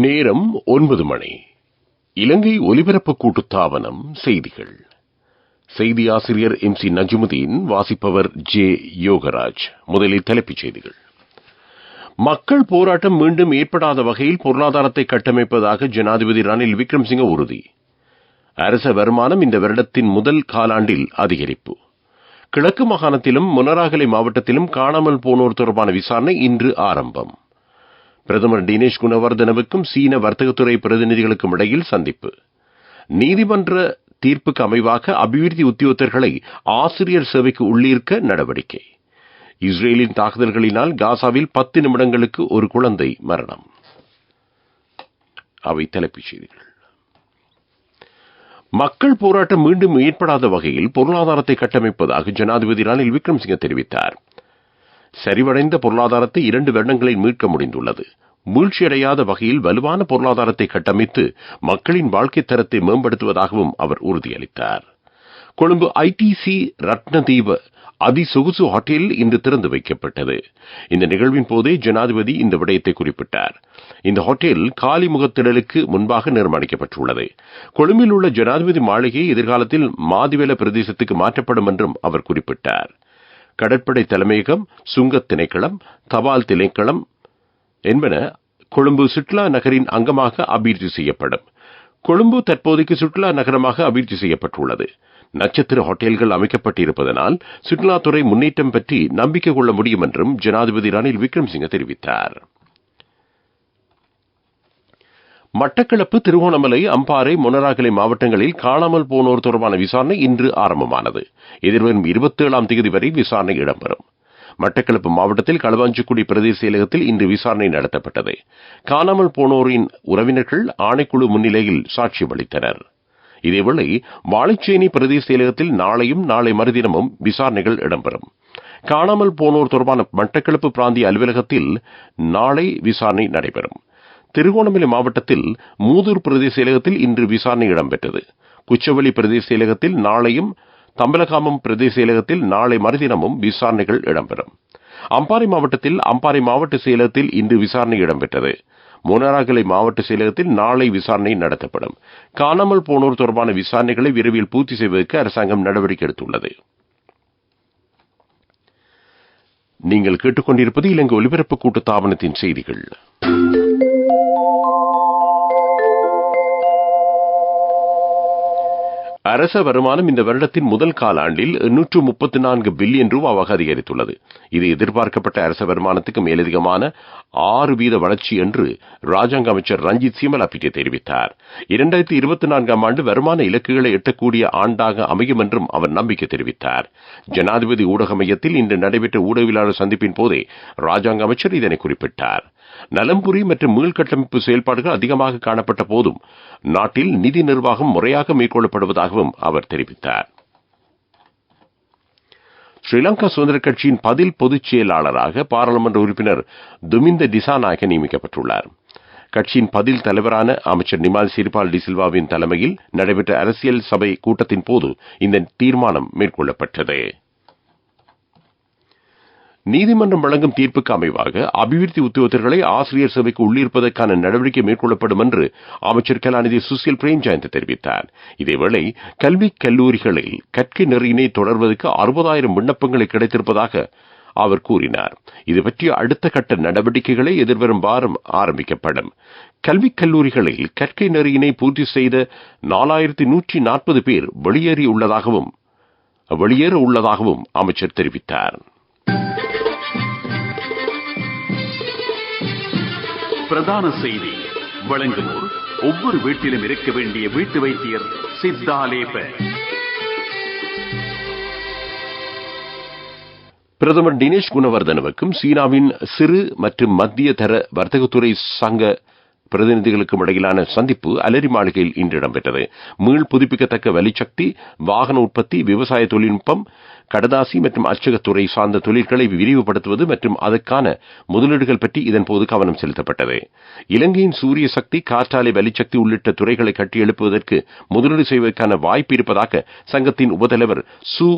நேரம் 9 மணி. இலங்கை ஒலிபரப்பு கூட்டுத்தாபனம் செய்திகள். செய்தி ஆசிரியர் MC நஜ்முதீன், வாசிப்பவர் J. யோகராஜ். முதலில் தலைப்புச் செய்திகள். மக்கள் போராட்டம் மீண்டும் ஏற்படாத வகையில் பொருளாதாரத்தை கட்டமைப்பதாக ஜனாதிபதி ரணில் விக்ரமசிங்க உறுதி. அரச வருமானம் இந்த வருடத்தின் முதல் காலாண்டில் அதிகரிப்பு. கிழக்கு மாகாணத்திலும் மொனராகலை மாவட்டத்திலும் காணாமல் போனோர் தொடர்பான விசாரணை இன்று ஆரம்பம். பிரதமர் தினேஷ் குணவர்தனவுக்கும் சீன வர்த்தகத்துறை பிரதிநிதிகளுக்கும் இடையில் சந்திப்பு. நீதிமன்ற தீர்ப்புக்கு அமைவாக அபிவிருத்தி உத்தியோகத்தர்களை ஆசிரியர் சேவைக்கு உள்ளீர்க்க நடவடிக்கை. இஸ்ரேலின் தாக்குதல்களினால் காசாவில் 10 நிமிடங்களுக்கு ஒரு குழந்தை மரணம். அவை தலைப்புச் செய்திகள். மக்கள் போராட்டம் மீண்டும் ஏற்படாத வகையில் பொருளாதாரத்தை கட்டமைப்பதாக ஜனாதிபதி ரணில் விக்ரமசிங்க தெரிவித்தார். சரிவடைந்த பொருளாதாரத்தை 2 வருடங்களில் மீட்க முடிந்துள்ளது. வீழ்ச்சியடையாத வகையில் வலுவான பொருளாதாரத்தை கட்டமைத்து மக்களின் வாழ்க்கை தரத்தை மேம்படுத்துவதாகவும் அவர் உறுதியளித்தார். கொழும்பு ITC ரத்னதீப அதிசொகுசு ஹோட்டல் இன்று திறந்து வைக்கப்பட்டது. இந்த நிகழ்வின் போதே ஜனாதிபதி இந்த விடயத்தை குறிப்பிட்டார். இந்த ஹோட்டல் காலிமுகத்திடலுக்கு முன்பாக நிர்மாணிக்கப்பட்டுள்ளது. கொழும்பில் உள்ள ஜனாதிபதி மாளிகை எதிர்காலத்தில் மாதிவெல பிரதேசத்துக்கு மாற்றப்படும் என்றும் அவர் குறிப்பிட்டார். கடற்படை தலைமையகம், சுங்கத் திணைக்களம், தபால் திணைக்களம் என்பன கொழும்பு சுற்றுலா நகரின் அங்கமாக அபிவிருத்தி செய்யப்படும். கொழும்பு தற்போதைக்கு சுற்றுலா நகரமாக அபிவிருத்தி செய்யப்பட்டுள்ளது. நட்சத்திர ஹோட்டல்கள் அமைக்கப்பட்டிருப்பதனால் சுற்றுலாத்துறை முன்னேற்றம் பற்றி நம்பிக்கை கொள்ள முடியும் என்றும் ஜனாதிபதி ரணில் விக்ரமசிங்க தெரிவித்தார். மட்டக்களப்பு, திருகோணமலை, அம்பாறை, மொனராகலை மாவட்டங்களில் காணாமல் போனோர் தொடர்பான விசாரணை இன்று ஆரம்பமானது. எதிர்வரும் 27ஆம் தேதி வரை விசாரணை இடம்பெறும். மட்டக்களப்பு மாவட்டத்தில் களுவாஞ்சிக்குடி பிரதேச செயலகத்தில் இன்று விசாரணை நடத்தப்பட்டது. காணாமல் போனோரின் உறவினர்கள் ஆணைக்குழு முன்னிலையில் சாட்சியம் அளித்தனர். இதேவேளை வாழைச்சேனை பிரதேச செயலகத்தில் நாளையும் நாளை மறுதினமும் விசாரணைகள் இடம்பெறும். காணாமல் போனோர் தொடர்பான மட்டக்களப்பு பிராந்திய அலுவலகத்தில் நாளை விசாரணை நடைபெறும். திருகோணமலை மாவட்டத்தில் மூதூர் பிரதேச செயலகத்தில் இன்று விசாரணை இடம்பெற்றது. குச்சவெளி பிரதேச செயலகத்தில் நாளையும், தம்பலகாமம் பிரதேச செயலகத்தில் நாளை மறுதினமும் விசாரணைகள் இடம்பெறும். அம்பாறை மாவட்டத்தில் அம்பாறை மாவட்ட செயலகத்தில் இன்று விசாரணை இடம்பெற்றது. மொனராகலை மாவட்ட செயலகத்தில் நாளை விசாரணை நடத்தப்படும். காணாமல் போனோர் தொடர்பான விசாரணைகளை விரைவில் பூர்த்தி செய்வதற்கு அரசாங்கம் நடவடிக்கை எடுத்துள்ளது. நீங்கள் கேட்டுக்கொண்டிருப்பது இலங்கை ஒலிபரப்பு கூட்டுத்தாபனத்தின் செய்திகள். அரச வருமானம் இந்த வருடத்தின் முதல் காலாண்டில் 834 பில்லியன் ரூபாவாக அதிகரித்துள்ளது. இது எதிர்பார்க்கப்பட்ட அரச வருமானத்துக்கு மேலதிகமான 6% வளர்ச்சி என்று ராஜாங்க அமைச்சர் ரஞ்சித் சிமலாபிட்டிய தெரிவித்தார். 2024ஆம் ஆண்டு வருமான இலக்குகளை எட்டக்கூடிய ஆண்டாக அமையும் என்றும் அவர் நம்பிக்கை தெரிவித்தார். ஜனாதிபதி ஊடக மையத்தில் இன்று நடைபெற்ற ஊடகவியலாளர் சந்திப்பின் போதே ராஜாங்க அமைச்சர் இதனை குறிப்பிட்டார். நலம்புரி மற்றும் மீள்கட்டமைப்பு செயல்பாடுகள் அதிகமாக காணப்பட்ட போதும் நாட்டில் நிதி நிர்வாகம் முறையாக மேற்கொள்ளப்படுவதாகவும் அவர் தெரிவித்தார். ஸ்ரீலங்கா சுதந்திர கட்சியின் பதில் பொதுச் செயலாளராக பாராளுமன்ற உறுப்பினர் துமிந்த திசாநாயக்க நியமிக்கப்பட்டுள்ளார். கட்சியின் பதில் தலைவரான அமைச்சர் நிமால் சிறிபால் டி சில்வாவின் தலைமையில் நடைபெற்ற அரசியல் சபை கூட்டத்தின் போது இந்த தீர்மானம் மேற்கொள்ளப்பட்டது. நீதிமன்றம் வழங்கும் தீர்ப்புக்கு அமைவாக அபிவிருத்தி உத்தியோகத்தர்களை ஆசிரியர் சபைக்கு உள்ளீர்ப்பதற்கான நடவடிக்கை மேற்கொள்ளப்படும் என்று அமைச்சர் கலாநிதி சுசில் பிரேம்ஜயந்த் தெரிவித்தார். இதேவேளை கல்விக் கல்லூரிகளில் கற்கை நெறியினை தொடர்வதற்கு 60,000 விண்ணப்பங்களை கிடைத்திருப்பதாக அவர் கூறினார். இது பற்றிய அடுத்த கட்ட நடவடிக்கைகளை எதிர்வரும் வாரம் ஆரம்பிக்கப்படும். கல்விக் கல்லூரிகளில் கற்கை நெறியினை பூர்த்தி செய்த 4140 பேர் வெளியேற உள்ளதாகவும் அமைச்சர் தெரிவித்தார். பிரதான செய்தி வழங்குவோர் ஒவ்வொரு வீட்டிலும் இருக்க வேண்டிய வீட்டு வைத்தியர் சித்தாலேப. பிரதமர் தினேஷ் குணவர்தனவுக்கும் சீனாவின் சிறு மற்றும் மத்திய தர வர்த்தகத்துறை சங்க பிரதிநிதிகளுக்கும் இடையிலான சந்திப்பு அலரி மாளிகையில் இன்று இடம்பெற்றது. மீள் புதுப்பிக்கத்தக்க வலிசக்தி, வாகன உற்பத்தி, விவசாய தொழில்நுட்பம், கடதாசி மற்றும் அச்சகத்துறை சார்ந்த தொழில்களை விரிவுபடுத்துவது மற்றும் அதற்கான முதலீடுகள் பற்றி இதன்போது கவனம் செலுத்தப்பட்டது. இலங்கையின் சூரிய சக்தி, காற்றாலை வலிசக்தி உள்ளிட்ட துறைகளை கட்டியெழுப்புவதற்கு முதலீடு செய்வதற்கான வாய்ப்பு இருப்பதாக சங்கத்தின் உபதலைவர் சு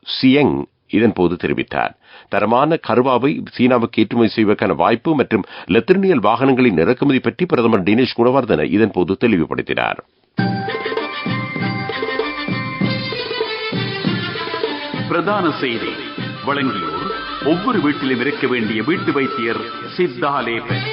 சியங் இதன்போது தெரிவித்தார். தரமான கருவாவை சீனாவுக்கு ஏற்றுமதி செய்வதற்கான வாய்ப்பு மற்றும் லெத்திரனியல் வாகனங்களின் இறக்குமதி பற்றி பிரதமர் தினேஷ் குணவர்தன இதன்போது தெளிவுபடுத்தினார். பிரதான செய்தி வழங்கியோர் ஒவ்வொரு வீட்டிலும் இருக்க வேண்டிய வீட்டு வைத்தியர் சித்தாலேபன்.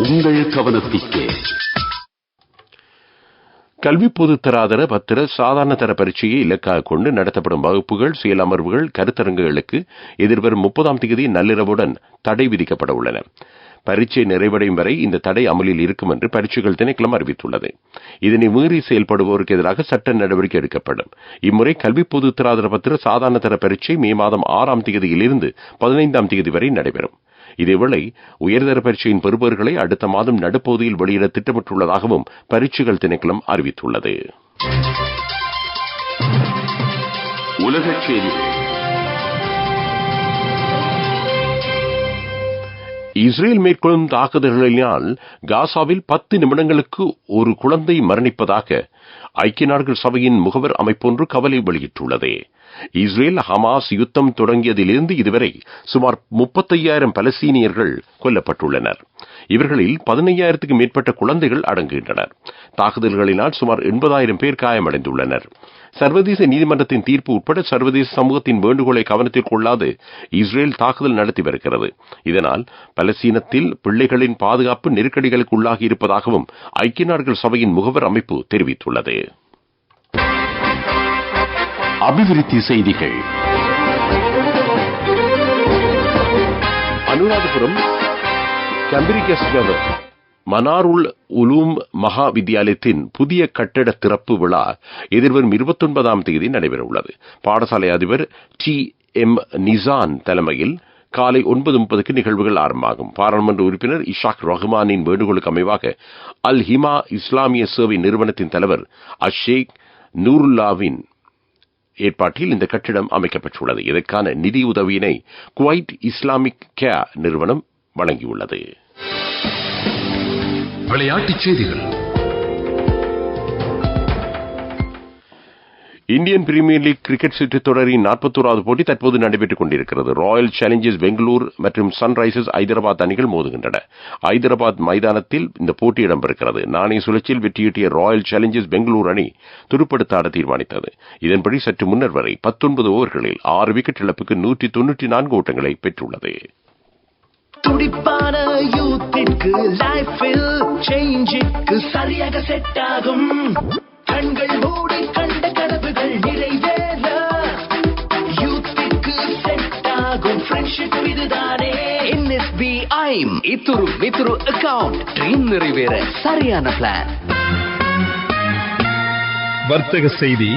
உங்கள் கவனத்திற்கு கல்வி பொதுத்தராதர பத்திர சாதாரண தர பரீட்சையை இலக்காக கொண்டு நடத்தப்படும் வகுப்புகள், செயல் அமர்வுகள், கருத்தரங்குகளுக்கு எதிர்வரும் 30ஆம் தேதி நள்ளிரவுடன் தடை விதிக்கப்பட உள்ளன. பரீட்சை நிறைவடையும் வரை இந்த தடை அமலில் இருக்கும் என்று பரீட்சைகள் திணைக்களம் அறிவித்துள்ளது. இதனை மீறி செயல்படுவோருக்கு எதிராக சட்ட நடவடிக்கை எடுக்கப்படும். இம்முறை கல்வி பொதுத்தராதர பத்திர சாதாரண தர பரீட்சை மே மாதம் 6ஆம் தேதியிலிருந்து 15ஆம் தேதி வரை நடைபெறும். இதேவேளை உயர்தர பரீட்சையின் பெறுபவர்களை அடுத்த மாதம் நடுப்பகுதியில் வெளியிட திட்டமிட்டுள்ளதாகவும் பரீட்சைகள் திணைக்களம் அறிவித்துள்ளது. உலகச் செய்திகள். இஸ்ரேல் மேற்கொள்ளும் தாக்குதல்களினால் காசாவில் 10 நிமிடங்களுக்கு ஒரு குழந்தை மரணிப்பதாக ஐக்கிய நாடுகள் சபையின் முகவர் அமைப்பொன்று கவலை வெளியிட்டுள்ளது. இஸ்ரேல் ஹமாஸ் யுத்தம் தொடங்கியதிலிருந்து இதுவரை சுமார் 35,000 பலஸ்தீனியர்கள் கொல்லப்பட்டுள்ளனர். இவர்களில் 15,000க்கும் மேற்பட்ட குழந்தைகள் அடங்குகின்றனர். தாக்குதல்களினால் சுமார் 80,000 பேர் காயமடைந்துள்ளனர். சர்வதேச நீதிமன்றத்தின் தீர்ப்பு உட்பட சர்வதேச சமூகத்தின் வேண்டுகோளை கவனத்தில் கொள்ளாது இஸ்ரேல் தாக்குதல் நடத்தி வருகிறது. இதனால் பலஸ்தீனத்தில் பிள்ளைகளின் பாதுகாப்பு நெருக்கடிகளுக்கு உள்ளாகி இருப்பதாகவும் ஐக்கிய நாடுகள் சபையின் முகவர் அமைப்பு தெரிவித்துள்ளது. அபிவிருத்தி செய்திகள். அனுராதபுரம் கம்பிரிகஸ் மனாருல் உலூம் மகா வித்தியாலயத்தின் புதிய கட்டட திறப்பு விழா எதிர்வரும் 29ஆம் தேதி நடைபெறவுள்ளது. பாடசாலை அதிபர் TM நிசான் தலைமையில் காலை 9:30க்கு நிகழ்வுகள் ஆரம்பமாகும். பாராளுமன்ற உறுப்பினர் இஷாக் ரஹ்மானின் வேண்டுகோளுக்கு அமைவாக அல் ஹிமா இஸ்லாமிய சேவை நிறுவனத்தின் தலைவர் அஷேக் நூருல்லாவின் ஏற்பாட்டில் இந்த கட்டிடம் அமைக்கப்பட்டுள்ளது. இதற்கான நிதி உதவியினை குவைட் இஸ்லாமிக் கேர் நிறுவனம் வழங்கியுள்ளது. விளையாட்டுச் செய்திகள். இந்தியன் பிரீமியர் லீக் கிரிக்கெட் சுற்றுத் தொடரின் 41வது போட்டி தற்போது நடைபெற்றுக் கொண்டிருக்கிறது. ராயல் சேலஞ்சர்ஸ் பெங்களூர் மற்றும் சன்ரைசர்ஸ் ஐதராபாத் அணிகள் மோதுகின்றன. ஐதராபாத் மைதானத்தில் இந்த போட்டி இடம்பெறுகிறது. நாணய சுழற்சியில் வெற்றியீட்டிய ராயல் சேலஞ்சர்ஸ் பெங்களூர் அணி துடுப்படுத்த ஆட தீர்மானித்தது. இதன்படி சற்று முன்னர் வரை 19 ஓவர்களில் 6 விக்கெட் இழப்புக்கு 194 ஓட்டங்களை பெற்றுள்ளது. துடிப்பான யூத்திற்கு லைஃபில் சேஞ்சுக்கு சரியாக செட் ஆகும். கண்கள் மூடி கண்ட கனவுகள் நிறைவேற யூத்திற்கு செட் ஆகும் ஃப்ரெண்ட்ஷிப் இதுதானே. NSBI இத்துரு வித்துரு அக்கவுண்ட் ட்ரீம் நிறைவேற சரியான பிளான். வர்த்தக செய்தி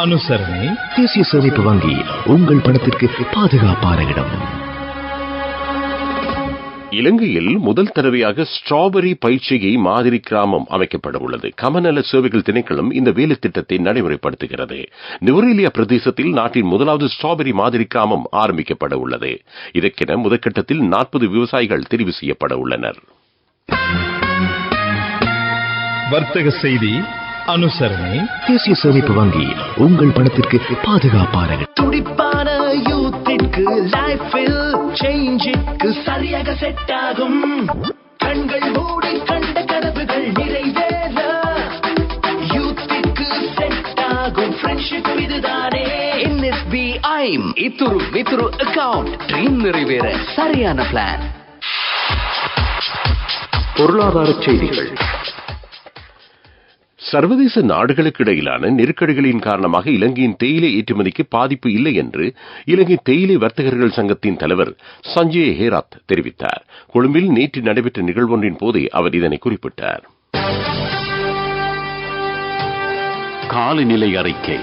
அனுசரணை. தேசிய சேமிப்பு வங்கி உங்கள் பணத்திற்கு பாதுகாப்பான இடம். இலங்கையில் முதல் தடவையாக ஸ்ட்ராபெரி பயிற்சிகை மாதிரி கிராமம் அமைக்கப்பட உள்ளது. கமநல சேவைகள் திணைக்களம் இந்த வேலை திட்டத்தை நடைமுறைப்படுத்துகிறது. நுவரெலியா பிரதேசத்தில் நாட்டின் முதலாவது ஸ்ட்ராபெரி மாதிரி கிராமம் ஆரம்பிக்கப்பட உள்ளது. இதற்கென முதற்கட்டத்தில் 40 விவசாயிகள் தெரிவு செய்யப்பட உள்ளனர். வர்த்தக செய்தி அனுசரணை. தேசிய சேமிப்பு வங்கி உங்கள் பணத்திற்கு பாதுகாப்பான இடம். துடிப்பான யூத்திற்கு லைஃபில் சேஞ்சுக்கு சரியாக செட் ஆகும். கண்கள் மூடி கண்ட கனவுகள் நிறைவேற யூத்திற்கு செட் ஆகும் ஃப்ரெண்ட்ஷிப் இதுதானே. NSBI இத்துரு வித்துரு அக்கவுண்ட் ட்ரீம் நிறைவேற சரியான பிளான். பொருளாதார செய்திகள். சர்வதேச நாடுகளுக்கு இடையிலான நெருக்கடிகளின் காரணமாக இலங்கையின் தேயிலை ஏற்றுமதிக்கு பாதிப்பு இல்லை என்று இலங்கை தேயிலை வர்த்தகர்கள் சங்கத்தின் தலைவர் சஞ்சய் ஹேராத் தெரிவித்தார். கொழும்பில் நேற்று நடைபெற்ற நிகழ்வொன்றின் போதே அவர் இதனை குறிப்பிட்டார். காலநிலை அறிக்கை.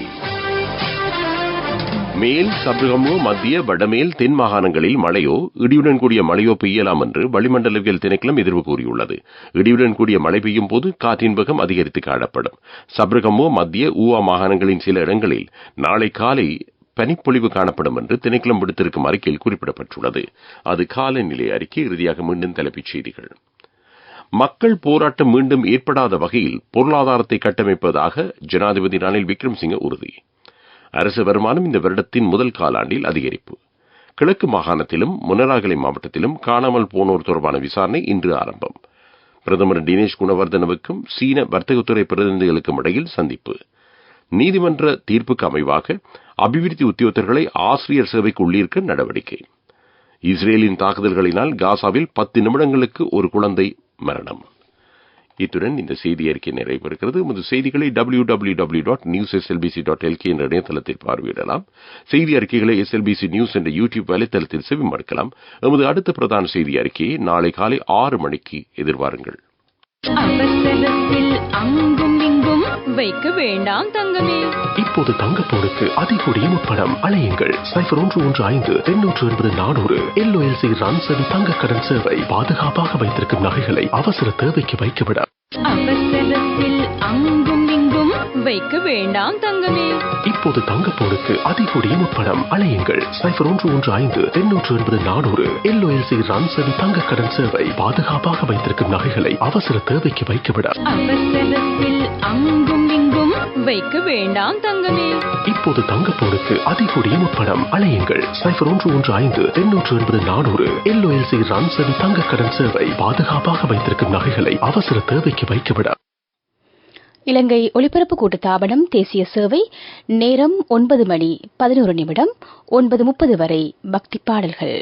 மேல் சப்ரகமோ மத்திய வடமேல் தென் மாகாணங்களில் மழையோ இடியுடன் கூடிய மழையோ பெய்யலாம் என்று வளிமண்டலவியல் திணைக்களம் எதிர்வு கூறியுள்ளது. இடியுடன் கூடிய மழை பெய்யும் போது காற்றின் வேகம் அதிகரித்து காணப்படும். சப்ரகமோ மத்திய ஊவா மாகாணங்களின் சில இடங்களில் நாளை காலை பனிப்பொழிவு காணப்படும் என்று திணைக்களம் விடுத்திருக்கும் அறிக்கையில் குறிப்பிடப்பட்டுள்ளது. அது காலநிலை அறிக்கை. இறுதியாக மீண்டும் தலைப்புச் செய்திகள். மக்கள் போராட்டம் மீண்டும் ஏற்படாத வகையில் பொருளாதாரத்தை கட்டமைப்பதாக ஜனாதிபதி ரணில் விக்ரமசிங்க உறுதி. அரசு வருமானம் இந்த வருடத்தின் முதல் காலாண்டில் அதிகரிப்பு. கிழக்கு மாகாணத்திலும் முனராகலை மாவட்டத்திலும் காணாமல் போனோர் தொடர்பான விசாரணை இன்று ஆரம்பம். பிரதமர் தினேஷ் குணவர்தனவுக்கும் சீன வர்த்தகத்துறை பிரதிநிதிகளுக்கும் இடையில் சந்திப்பு. நீதிமன்ற தீர்ப்புக்கு அமைவாக அபிவிருத்தி உத்தியோகத்தர்களை ஆசிரியர் சேவைக்கு உள்ளீர்க்க நடவடிக்கை. இஸ்ரேலின் தாக்குதல்களினால் காசாவில் 10 நிமிடங்களுக்கு ஒரு குழந்தை மரணம். இத்துடன் இந்த செய்தி அறிக்கை நிறைவு பெறுகிறது. எமது செய்திகளை www.newslbc.lk என்ற இணையதளத்தில் பார்வையிடலாம். செய்தி அறிக்கைகளை SLBC நியூஸ் என்ற யூடியூப் வலைத்தளத்தில் செவிமடுக்கலாம். எமது அடுத்த பிரதான செய்தி அறிக்கையை நாளை காலை 6 மணிக்கு எதிர்பாருங்கள். அவசரத்தில் அங்கும் இங்கும் வைக்க வேண்டாம் தங்கமே. இப்போது தங்கப்போனுக்கு அதிகூடிய முப்பணம் அழையுங்கள் 0115-880-400. LOLC ரன்சவி தங்க கடன் சேவை. பாதுகாப்பாக வைத்திருக்கும் நகைகளை அவசர தேவைக்கு வைக்கவிட. அவசரத்தில் அங்கும் இங்கும் வைக்க வேண்டாம் தங்கமே. இப்போது தங்கப்போனுக்கு அதிகூடிய முப்பணம் அழையுங்கள் 0115-880-400. LOLC ரன்சவி தங்க கடன் சேவை. பாதுகாப்பாக வைத்திருக்கும் நகைகளை அவசர தேவைக்கு வைக்கவிட. அவசரத்தில் அங்கும் இங்கும் வைக்க வேண்டாம் தங்கமே. இப்போது தங்கப்போனுக்கு அதிகூடிய முப்பணம் அழையுங்கள் 0115-880-400. LOLC ரன்சவி தங்க கடன் சேவை. பாதுகாப்பாக வைத்திருக்கும் நகைகளை அவசர தேவைக்கு வைக்கவிட. இலங்கை ஒலிபரப்பு கூட்டுத்தாபனம் தேசிய சேவை நேரம் 9 மணி 11 நிமிடம் 9:30 வரை பக்தி பாடல்கள்.